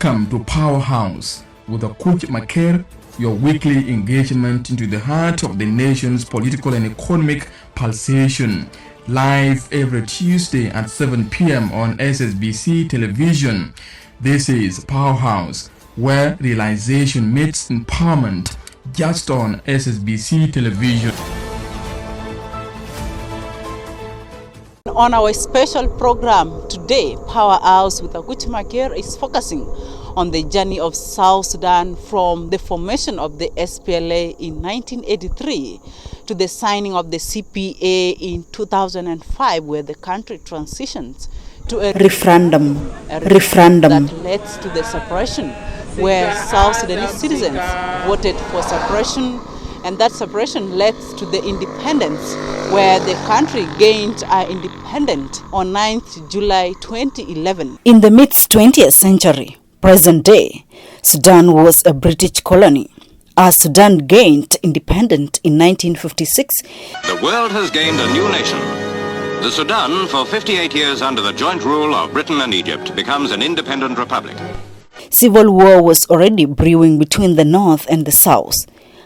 Welcome to Powerhouse with Akuch Maker, your weekly engagement into the heart of the nation's political and economic pulsation. Live every Tuesday at 7 p.m. on SSBC television. This is Powerhouse, where realization meets empowerment, just on SSBC television. On our special program today, Powerhouse with Akuch Maker is focusing on the journey of South Sudan from the formation of the SPLA in 1983 to the signing of the CPA in 2005, where the country transitions to a referendum that led to the separation, where South Sudanese citizens voted for separation, and that separation led to the independence, where the country gained independence on 9th July 2011. In the mid-20th century, present day, Sudan was a British colony. As Sudan gained independence in 1956, the world has gained a new nation. The Sudan, for 58 years under the joint rule of Britain and Egypt, becomes an independent republic. Civil war was already brewing between the North and the South.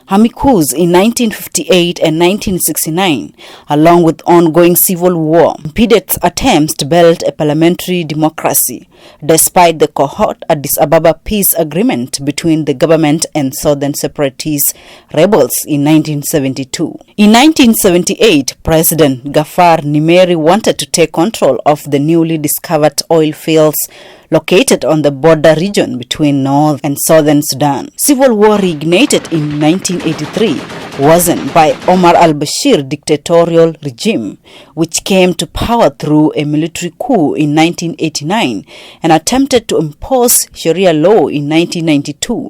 Army coups in 1958 and 1969, along with ongoing civil war, impeded attempts to build a parliamentary democracy, despite the cohort Addis Ababa peace agreement between the government and southern separatist rebels in 1972. In 1978, President Gafar Nimeri wanted to take control of the newly discovered oil fields located on the border region between North and Southern Sudan. Civil war reignited in 1983, worsened by Omar al-Bashir dictatorial regime, which came to power through a military coup in 1989 and attempted to impose Sharia law in 1992,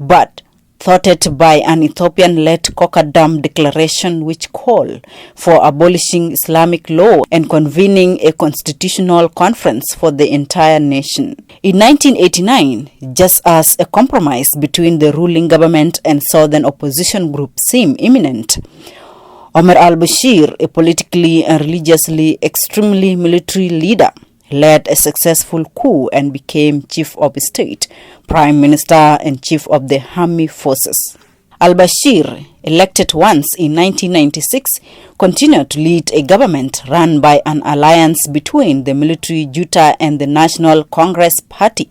but thwarted by an Ethiopian-led Kokadam declaration which called for abolishing Islamic law and convening a constitutional conference for the entire nation. In 1989, just as a compromise between the ruling government and southern opposition group seemed imminent, Omar al-Bashir, a politically and religiously extremely military leader, led a successful coup and became chief of state, prime minister and chief of the army forces. Al-Bashir, elected once in 1996, continued to lead a government run by an alliance between the military junta and the National Congress Party,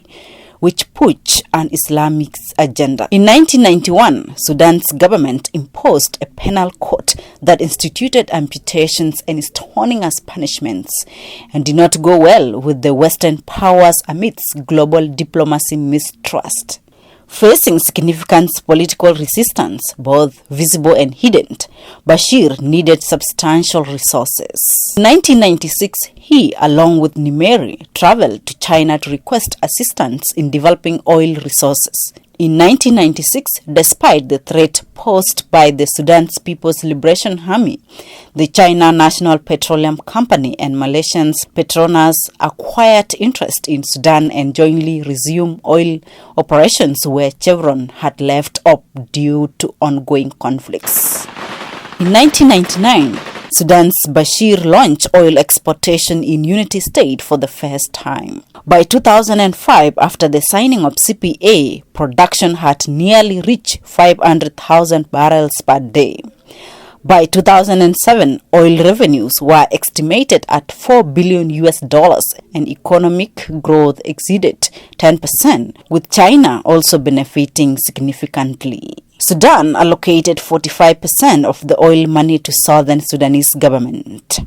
which pushed an Islamic agenda. In 1991, Sudan's government imposed a penal code that instituted amputations and stoning as punishments, and did not go well with the Western powers amidst global diplomacy mistrust. Facing significant political resistance, both visible and hidden, Bashir needed substantial resources. In 1996, he, along with Nimeri, traveled to China to request assistance in developing oil resources. In 1996, despite the threat posed by the Sudan's People's Liberation Army, the China National Petroleum Company and Malaysian Petronas acquired interest in Sudan and jointly resumed oil operations where Chevron had left off due to ongoing conflicts. In 1999, Sudan's Bashir launched oil exportation in Unity State for the first time. By 2005, after the signing of CPA, production had nearly reached 500,000 barrels per day. By 2007, oil revenues were estimated at $4 billion and economic growth exceeded 10%, with China also benefiting significantly. Sudan allocated 45% of the oil money to Southern Sudanese government.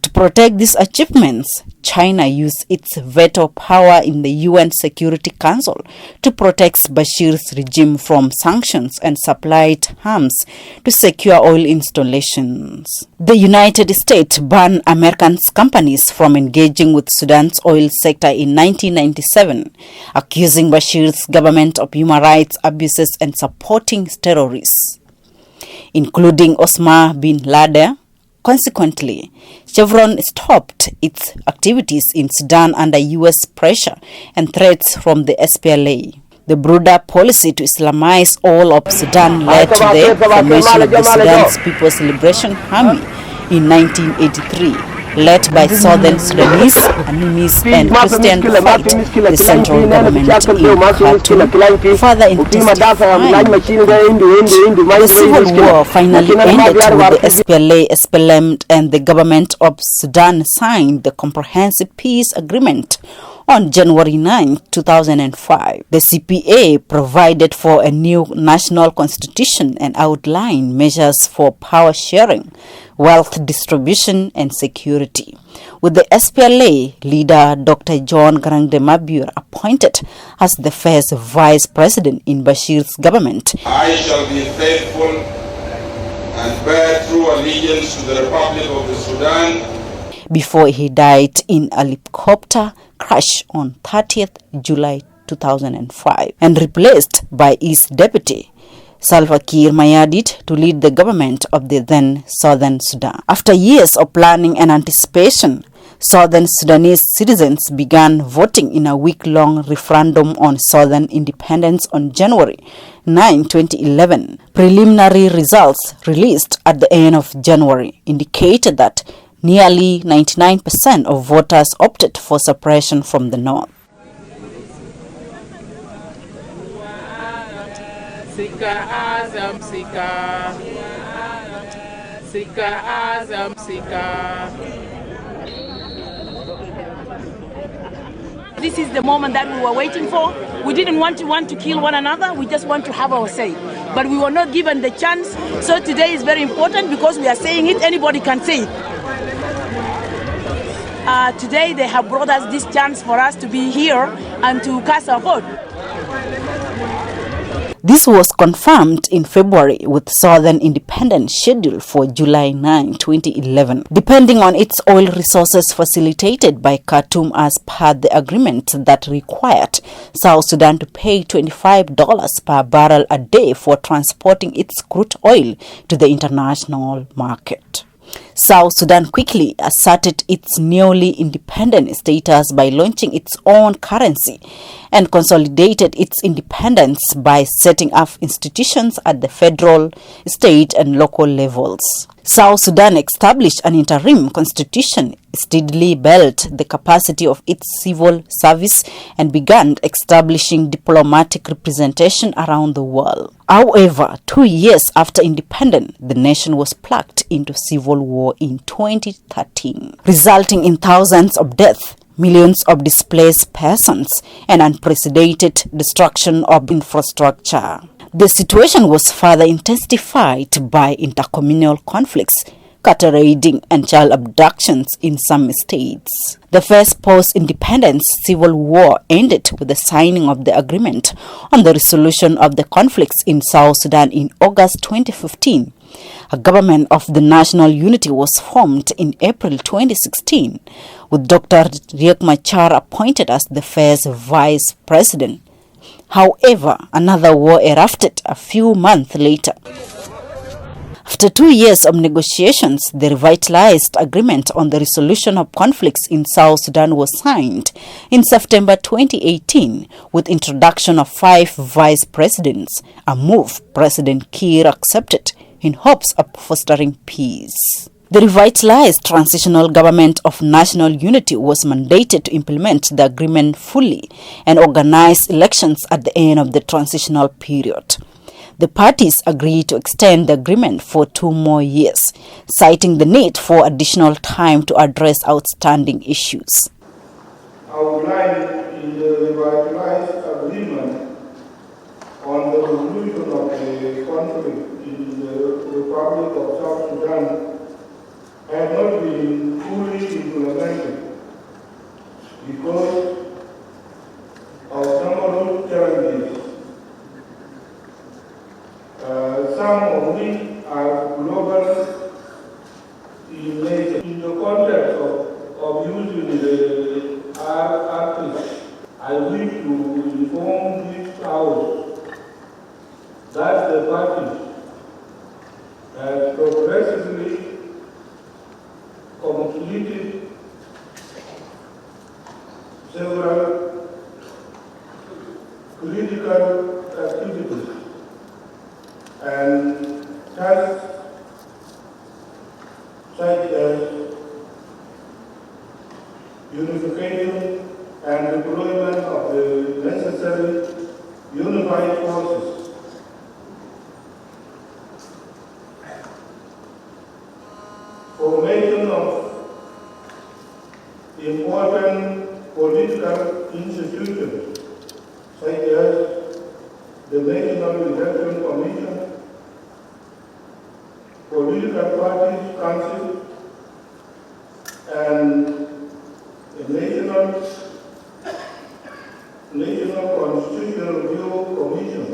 To protect these achievements, China used its veto power in the UN Security Council to protect Bashir's regime from sanctions and supplied arms to secure oil installations. The United States banned American companies from engaging with Sudan's oil sector in 1997, accusing Bashir's government of human rights abuses and supporting terrorists, including Osama bin Laden. Consequently, Chevron stopped its activities in Sudan under U.S. pressure and threats from the SPLA. The broader policy to Islamize all of Sudan led to the formation of the Sudan's People's Liberation Army in 1983, led by Southern Sudanese, Animis and Christian fight the central government in Khartoum, further intensifying. The civil war finally ended with the SPLA and the government of Sudan signed the Comprehensive Peace Agreement on January 9, 2005. The CPA provided for a new national constitution and outlined measures for power sharing, wealth distribution and security, with the SPLA leader Dr. John Garang de Mabur appointed as the first vice president in Bashir's government. I shall be faithful and bear true allegiance to the Republic of the Sudan. Before he died in a helicopter crash on 30th July 2005 and replaced by his deputy, Salva Kiir Mayardit, to lead the government of the then Southern Sudan. After years of planning and anticipation, Southern Sudanese citizens began voting in a week-long referendum on Southern independence on January 9, 2011. Preliminary results released at the end of January indicated that nearly 99% of voters opted for separation from the north. Sika Azam Sika, Sika Azam Sika. This is the moment that we were waiting for. We didn't want to kill one another. We just want to have our say. But we were not given the chance. So today is very important because we are saying it. Anybody can say it. Today they have brought us this chance for us to be here and to cast our vote. This was confirmed in February with Southern independence scheduled for July 9, 2011, depending on its oil resources facilitated by Khartoum as per the agreement that required South Sudan to pay $25 per barrel a day for transporting its crude oil to the international market. South Sudan quickly asserted its newly independent status by launching its own currency and consolidated its independence by setting up institutions at the federal, state and local levels. South Sudan established an interim constitution, steadily built the capacity of its civil service and began establishing diplomatic representation around the world. However, 2 years after independence, the nation was plunged into civil war in 2013, resulting in thousands of deaths, millions of displaced persons, and unprecedented destruction of infrastructure. The situation was further intensified by intercommunal conflicts, cattle raiding, and child abductions in some states. The first post-independence civil war ended with the signing of the agreement on the resolution of the conflicts in South Sudan in August 2015. A government of the national unity was formed in April 2016, with Dr. Riek Machar appointed as the first vice president. However, another war erupted a few months later. After 2 years of negotiations, the revitalized agreement on the resolution of conflicts in South Sudan was signed in September 2018 with introduction of 5 vice presidents, a move President Kiir accepted in hopes of fostering peace. The revitalized transitional government of national unity was mandated to implement the agreement fully and organize elections at the end of the transitional period. The parties agreed to extend the agreement for 2 more years, citing the need for additional time to address outstanding issues. Outlined in the revitalized agreement on the resolution of the conflict in the Republic of South Sudan had not been fully implemented because of numerous challenges, some of which are global in nature. In the context of using the artists, I wish to inform this House that the parties have progressively completed several critical activities and tasks such as unification, and deployment of the necessary unified forces. Formation of important political institutions such as the National Election Commission, Political Parties Council, and the National Constitutional Review Commission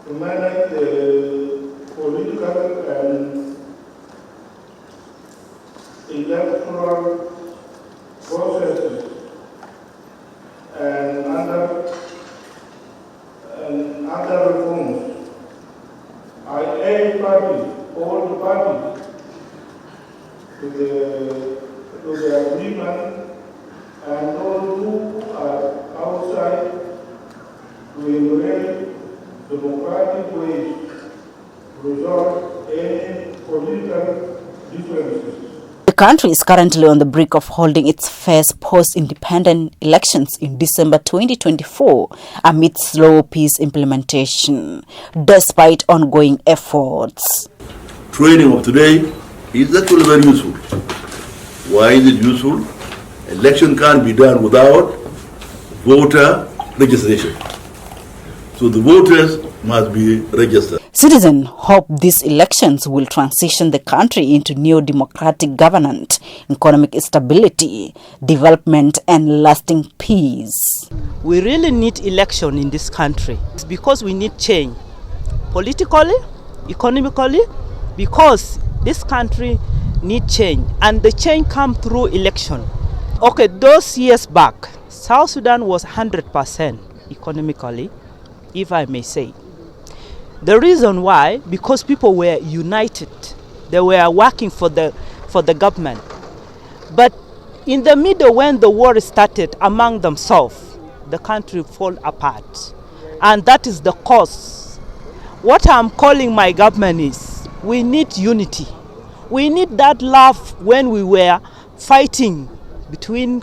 to manage the political and electoral processes and other reforms. I urge all the parties to the agreement, and those who are outside to embrace democratic ways to resolve any political differences. The country is currently on the brink of holding its first post-independent elections in December 2024 amid slow peace implementation, despite ongoing efforts. Training of today is actually very useful. Why is it useful? Election can't be done without voter registration. So the voters must be registered. Citizens hope these elections will transition the country into new democratic governance, economic stability, development, and lasting peace. We really need election in this country. It's because we need change, politically, economically, because this country needs change, and the change comes through election. Okay, those years back, South Sudan was 100% economically, if I may say. The reason why, because people were united, they were working for the government. But in the middle, when the war started among themselves, the country fall apart, and that is the cause. What I'm calling my government is, we need unity. We need that love when we were fighting between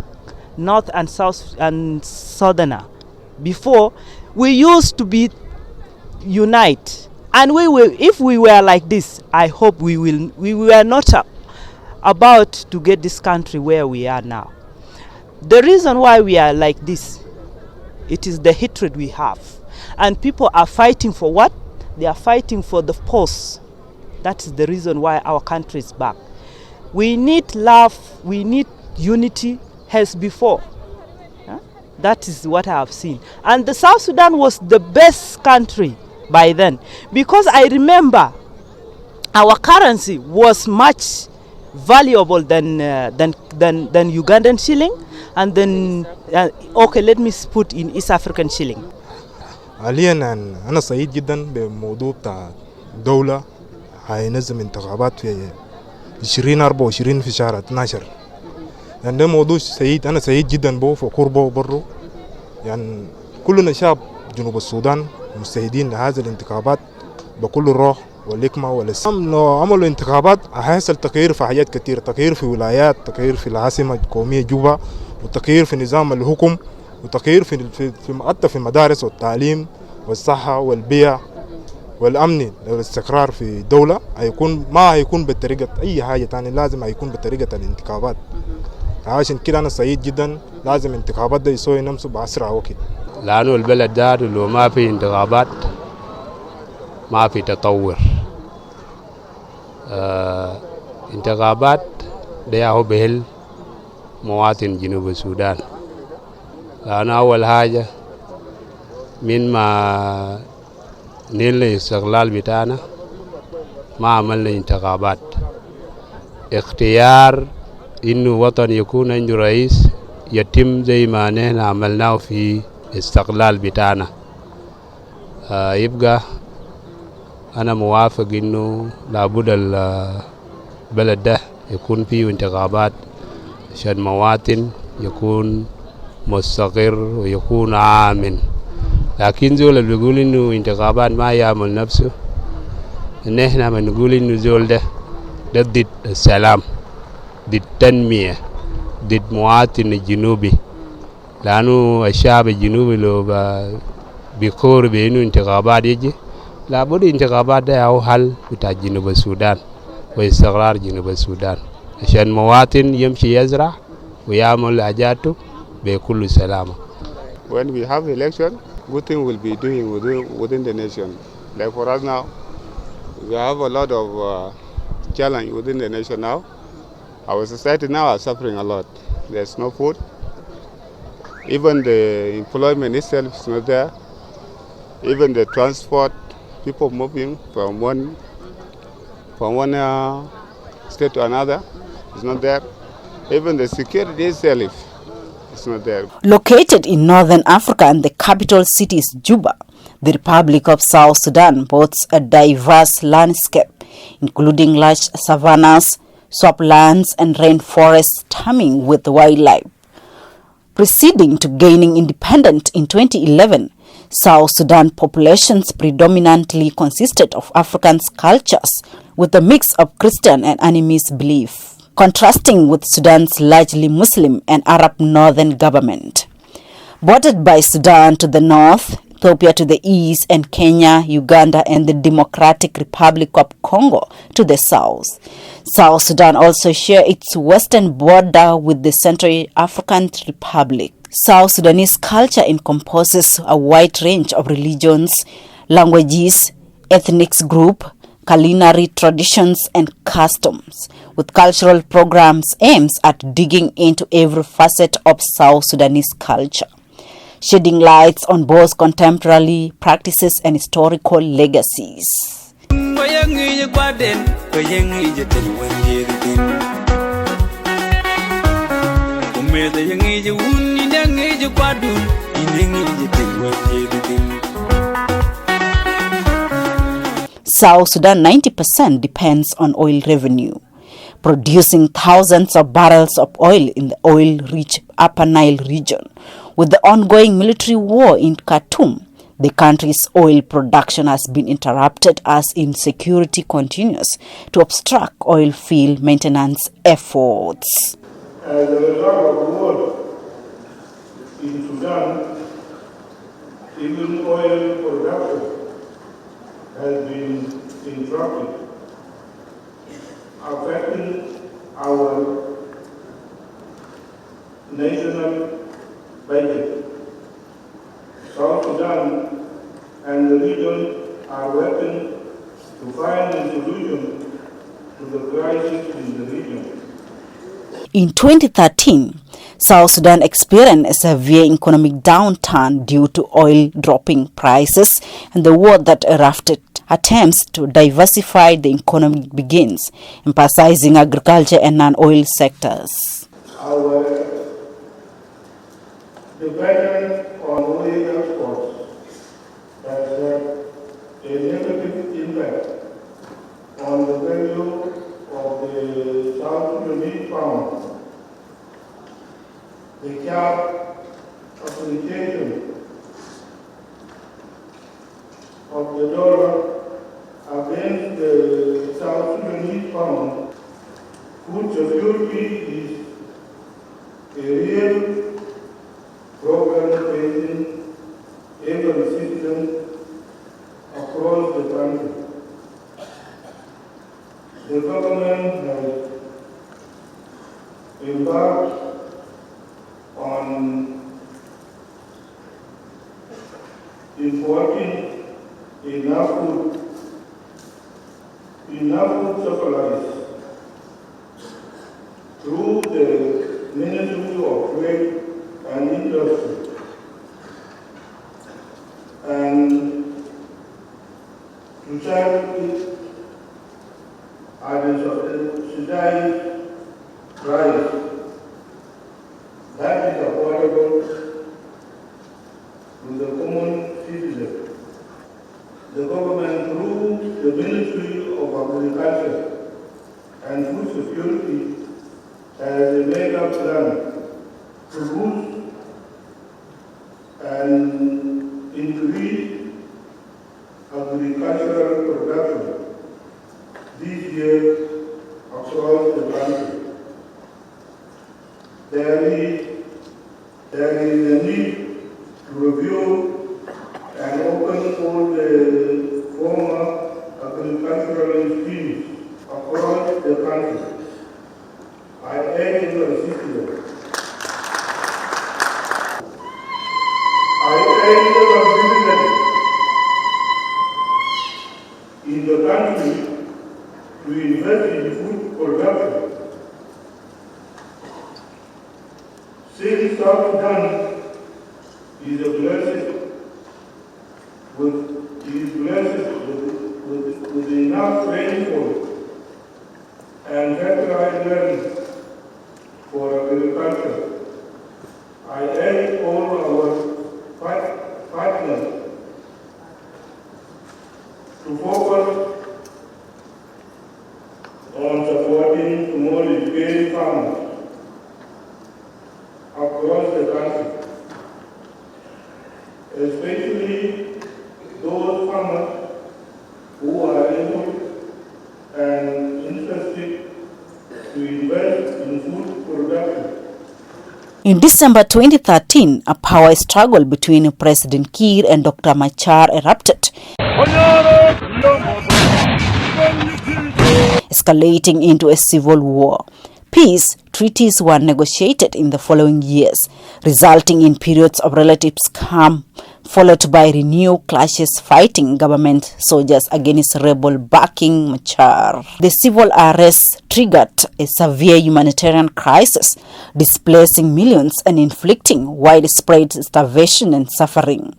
North and South and Southerner. Before, we used to be unite, and we will. If we were like this, I hope we will. We were not about to get this country where we are now. The reason why we are like this, it is the hatred we have, and people are fighting for what? They are fighting for the post. That is the reason why our country is back. We need love. We need unity as before. That is what I have seen. And the South Sudan was the best country by then, because I remember our currency was much valuable than Ugandan shilling, and then okay, let me put in East African shilling. حاليا أنا سعيد جدا بموضوع بتاع الدولة هينظم انتخابات في 2024 في شهر 12. يعني ده موضوع سعيد، أنا سعيد جدا به وفخور به برضه. يعني كلنا شعب جنوب السودان مستعدين لهذه الانتخابات بكل الروح والحكمة والسلام. لو عملوا انتخابات هيحصل تغيير في حاجات كتير، تغيير في ولايات، تغيير في العاصمة القومية جوبا، وتغيير في نظام الحكم، وتغيير في حتى في المدارس والتعليم والصحة والبيئة والأمن والاستقرار في الدولة. ما هيكون بطريقة أي حاجة تانية، لازم هيكون بطريقة الانتخابات. عشان كده أنا سعيد جدا، لازم انتخابات ده يسوي نفسه بأسرع وقت. لأنه البلد ده لو ما في انتخابات ما في تطور. انتخابات ده هو بهل مواطن جنوب السودان، لأن أول حاجة من ما نيل الاستقلال بتاعنا ما عملنا انتخابات. اختيار إنه وطن يكون عنده رئيس يتم زي ما نحن عملناه في استقلال بتاعنا. يبقى أنا موافق إنه لابد البلد ده يكون فيه انتخابات عشان مواطن يكون مستقر ويكون آمن. لكن زول اللي بيقول إنه انتخابات ما يعمل نفسه، نحن بنقول إنه زول ده ضد السلام، ضد التنمية، ضد مواطن الجنوبي، لأنه الشعب الجنوبي لو بيكور بأنه انتخابات يجي لابد انتخابات ده هو حل بتاع جنوب السودان واستقرار جنوب السودان، عشان مواطن يمشي يزرع ويعمل حاجاته بكل سلامة. When we have election, good thing will be doing within the nation. Like for us now, we have a lot of challenge within the nation now. Our society now are suffering a lot. There's no food. Even the employment itself is not there. Even the transport, people moving from one state to another is not there. Even the security itself is not there. Located in northern Africa and the capital city is Juba, the Republic of South Sudan boasts a diverse landscape, including large savannas, swamplands, and rainforests teeming with wildlife. Preceding to gaining independence in 2011, South Sudan populations predominantly consisted of African cultures with a mix of Christian and animist belief, contrasting with Sudan's largely Muslim and Arab northern government. Bordered by Sudan to the north, Ethiopia to the east, and Kenya, Uganda, and the Democratic Republic of Congo to the south. South Sudan also shares its western border with the Central African Republic. South Sudanese culture encompasses a wide range of religions, languages, ethnic groups, culinary traditions, and customs, with cultural programs aimed at digging into every facet of South Sudanese culture, shedding lights on both contemporary practices and historical legacies. South Sudan 90% depends on oil revenue, producing thousands of barrels of oil in the oil-rich Upper Nile region. With the ongoing military war in Khartoum, the country's oil production has been interrupted as insecurity continues to obstruct oil field maintenance efforts. As a result of the war in Sudan, even oil production has been interrupted, affecting our national budget. South Sudan and the region are working to find a solution to the crisis in the region. In 2013, South Sudan experienced a severe economic downturn due to oil dropping prices and the war that erupted. Attempts to diversify the economy begins, emphasizing agriculture and non-oil sectors. Our dependence on oil exports has had a negative impact on the value of the South Sudanese pound. The sharp appreciation of the dollar against the South Sudanese pound, food security is a real problem facing every citizen across the country. The government has embarked on importing enough food supplies through the Ministry of Trade and Industry, and to sell it at a subsidized price that is affordable to the common citizen. The government, through the Ministry of Agriculture and Food Security, has a mega plan to boost and increase agricultural production this year across the country. There review and open all the former agricultural schemes across the country. I urge your assistance. I urge your citizens in the country to invest in food production. Since South Sudan is blessed with enough rainfall and fertile land for agriculture, I urge all our partners to focus on supporting small-scale farmers across the country, especially those farmers who are able and interested to invest in food production. In December 2013, a power struggle between President Kiir and Dr. Machar erupted, escalating into a civil war. Peace treaties were negotiated in the following years, resulting in periods of relative calm, followed by renewed clashes fighting government soldiers against rebel backing Machar. The civil unrest triggered a severe humanitarian crisis, displacing millions and inflicting widespread starvation and suffering.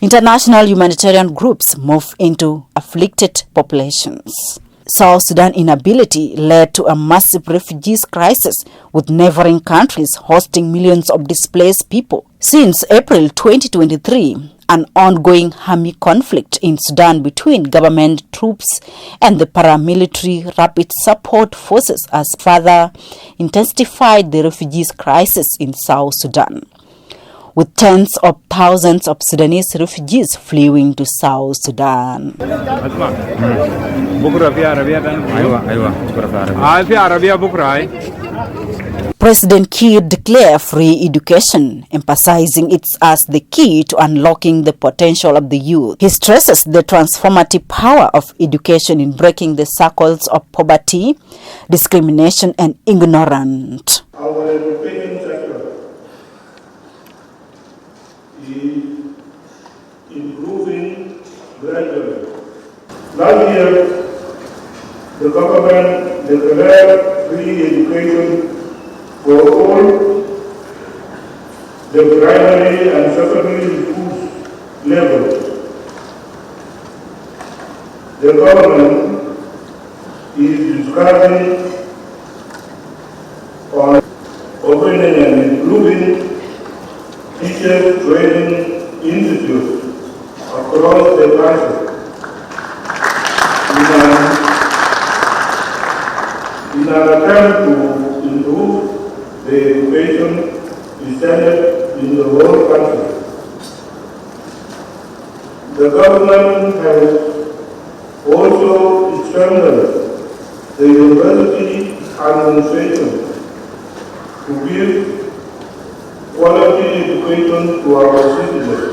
International humanitarian groups moved into afflicted populations. South Sudan's inability led to a massive refugees crisis, with neighboring countries hosting millions of displaced people. Since April 2023, an ongoing army conflict in Sudan between government troops and the paramilitary Rapid Support Forces has further intensified the refugees crisis in South Sudan, with tens of thousands of Sudanese refugees fleeing to South Sudan. President Kiir declared free education, emphasizing it as the key to unlocking the potential of the youth. He stresses the transformative power of education in breaking the circles of poverty, discrimination, and ignorance. Our education sector is improving gradually. Last year, the government declared free education for all the primary and secondary schools levels. The government is discussing on opening and improving teachers training institutes across the country in an attempt to improve the education standard in the whole country. The government has also strengthened the university administration to give quality education to our citizens.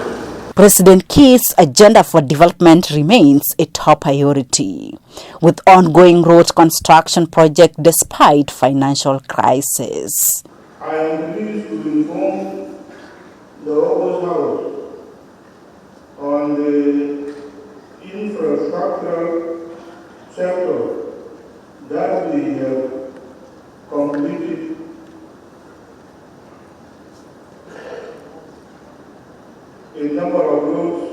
President Kiir's agenda for development remains a top priority, with ongoing road construction projects despite financial crisis. I am pleased to inform the August House on the infrastructure sector that we have completed a number of roads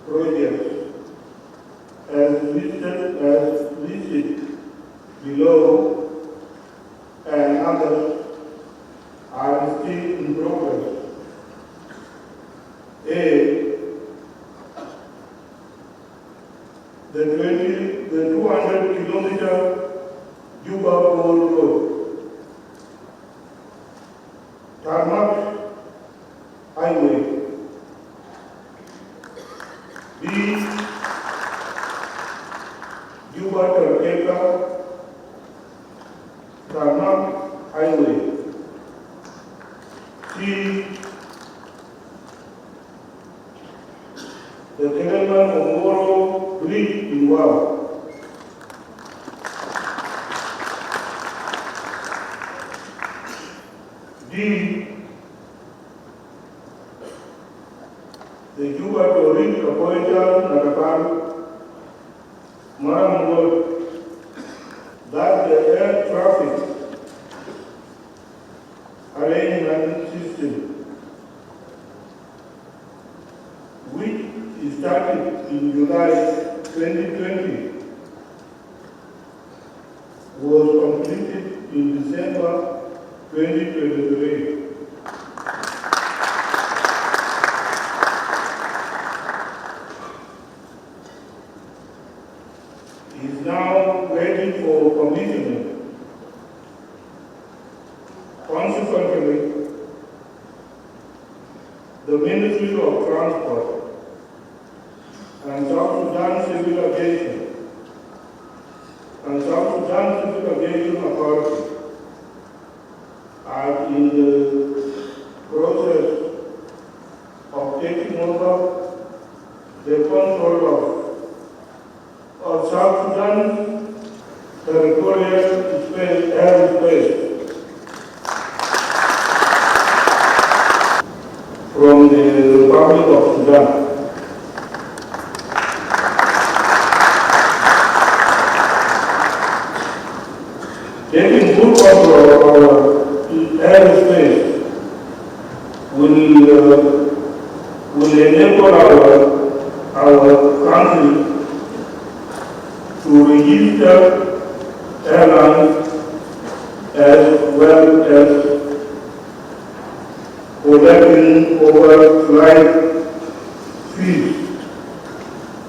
projects as listed below, and others are still in progress. The 200-kilometer Juba Gold Road, Tarmac Highway, B. Juba Terkeka Tarmac Highway, C. the Keleman Omoro Bridge in Wow. D, the Juba to Orin Kapoita Nagapan Maram Road, that the air traffic arrangement system, which started in July 2020, was completed in December 2023. Is now ready for commissioning. Consequently, the Ministry of Transport and South Sudan Civil Aviation and South Sudan Civil Aviation Authority are in the process of taking over the control of South Sudan territorial airspace from the Republic of Sudan. Taking full control of our airspace will enable our country to register airlines as well as collecting overflight fees.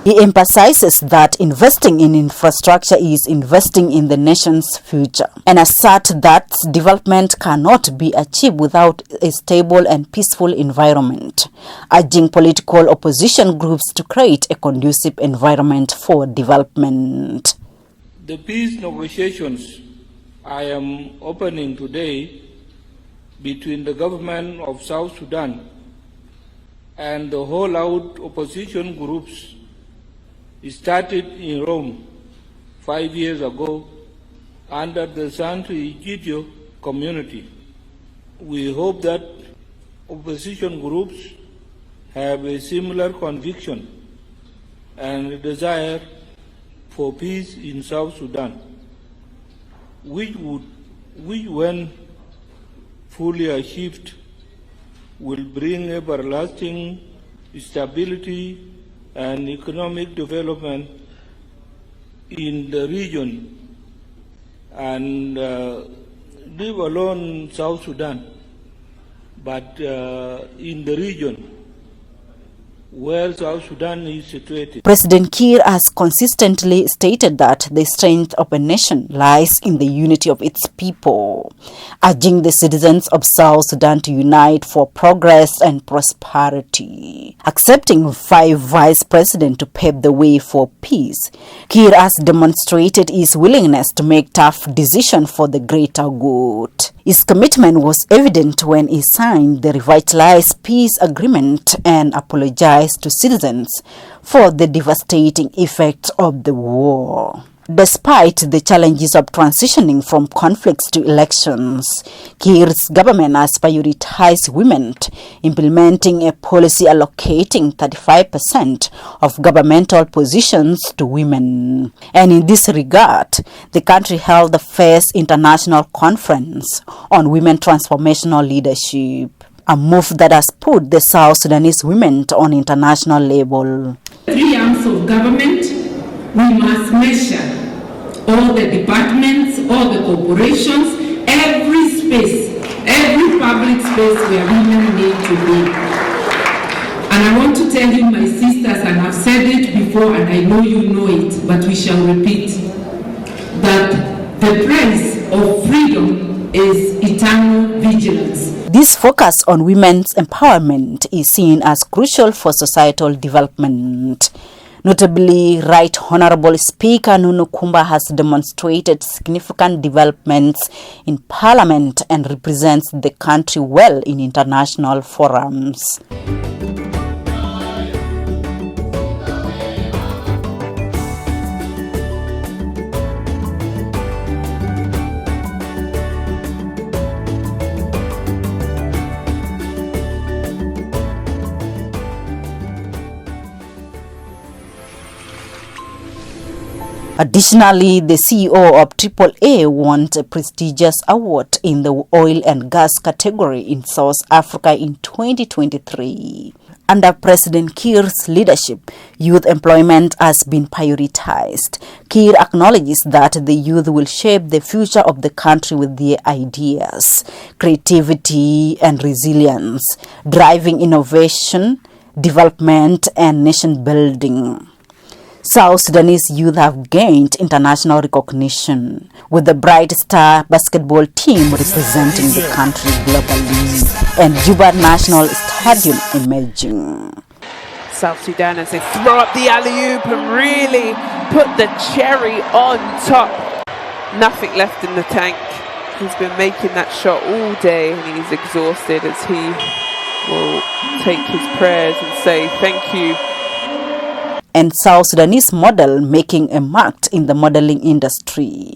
He emphasizes that investing in infrastructure is investing in the nation's future and asserts that development cannot be achieved without a stable and peaceful environment, urging political opposition groups to create a conducive environment for development. The peace negotiations I am opening today between the government of South Sudan and the whole-out opposition groups started in Rome 5 years ago under the Santo-Egidio community. We hope that opposition groups have a similar conviction and desire for peace in South Sudan, which when fully achieved will bring everlasting stability and economic development in the region, and leave alone South Sudan, but in the region where South Sudan is situated. President Kiir has consistently stated that the strength of a nation lies in the unity of its people, urging the citizens of South Sudan to unite for progress and prosperity. Accepting 5 vice presidents to pave the way for peace, Kiir has demonstrated his willingness to make tough decisions for the greater good. His commitment was evident when he signed the revitalized peace agreement and apologized to citizens for the devastating effects of the war. Despite the challenges of transitioning from conflicts to elections, Kiir's government has prioritized women, implementing a policy allocating 35% of governmental positions to women. And in this regard, the country held the first international conference on women transformational leadership, a move that has put the South Sudanese women on international level. 3 arms of government, we must measure all the departments, all the corporations, every space, every public space where women need to be. And I want to tell you, my sisters, and I've said it before and I know you know it, but we shall repeat, that the price of freedom is eternal vigilance. This focus on women's empowerment is seen as crucial for societal development. Notably, Right Honorable Speaker Nunu Kumba has demonstrated significant developments in Parliament and represents the country well in international forums. Additionally, the CEO of AAA won a prestigious award in the oil and gas category in South Africa in 2023. Under President Kiir's leadership, youth employment has been prioritized. Kiir acknowledges that the youth will shape the future of the country with their ideas, creativity, and resilience, driving innovation, development, and nation building. South Sudanese youth have gained international recognition, with the Bright Star basketball team representing the country globally and Juba National Stadium emerging. South Sudan, as they throw up the alley-oop and really put the cherry on top. Nothing left in the tank. He's been making that shot all day and he's exhausted as he will take his prayers and say thank you. And South Sudanese model making a mark in the modeling industry,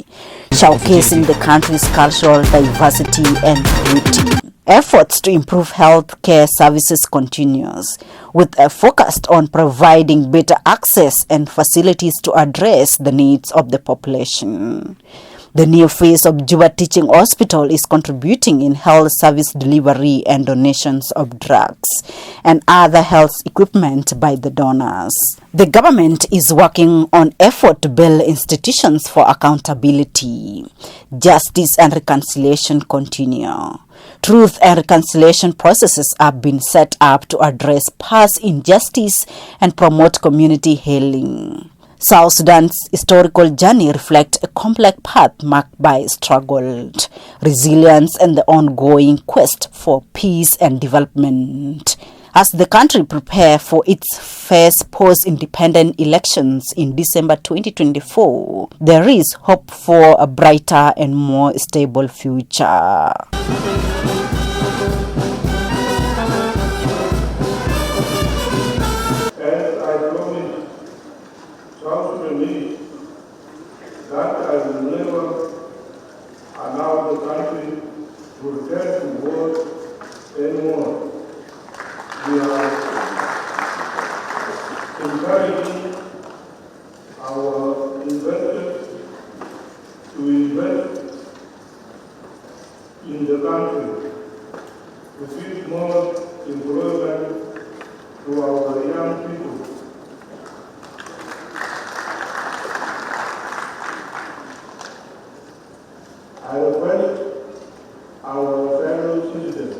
showcasing the country's cultural diversity and beauty. Efforts to improve health care services continues, with a focus on providing better access and facilities to address the needs of the population. The new phase of Juba Teaching Hospital is contributing in health service delivery and donations of drugs and other health equipment by the donors. The government is working on effort to build institutions for accountability. Justice and reconciliation continue. Truth and reconciliation processes have been set up to address past injustice and promote community healing. South Sudan's historical journey reflects a complex path marked by struggle, resilience, and the ongoing quest for peace and development. As the country prepares for its first post-independent elections in December 2024, there is hope for a brighter and more stable future. That I will never allow the country to return to war anymore. We are encouraging our investors to invest in the country, to feed more employment to our young people. I request our fellow citizens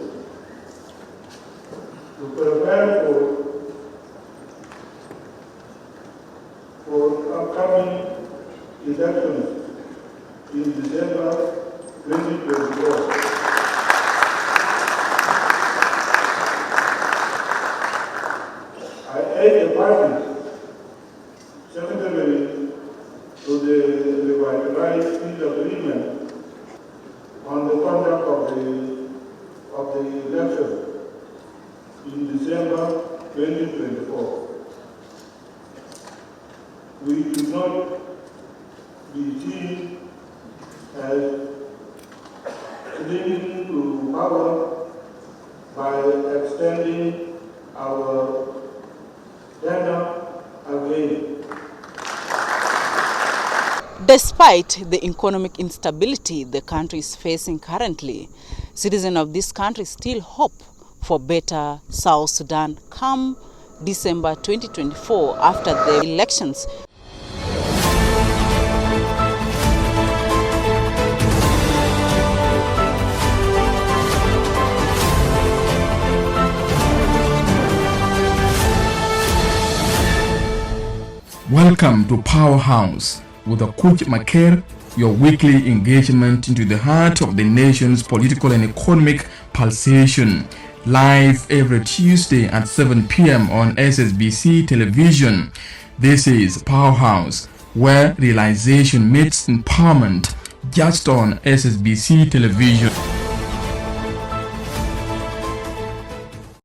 to prepare for upcoming elections in December 2024. I urge the parties secretary to the revitalized peace agreement on the conduct of the election in December 2024. We should not be seen as clinging to power by extending our tenure again. Despite the economic instability the country is facing currently, citizens of this country still hope for better South Sudan come December 2024 after the elections. Welcome to Powerhouse with Coach Maker, your weekly engagement into the heart of the nation's political and economic pulsation. Live every Tuesday at 7 p.m. on SSBC television. This is Powerhouse, where realization meets empowerment, just on SSBC television.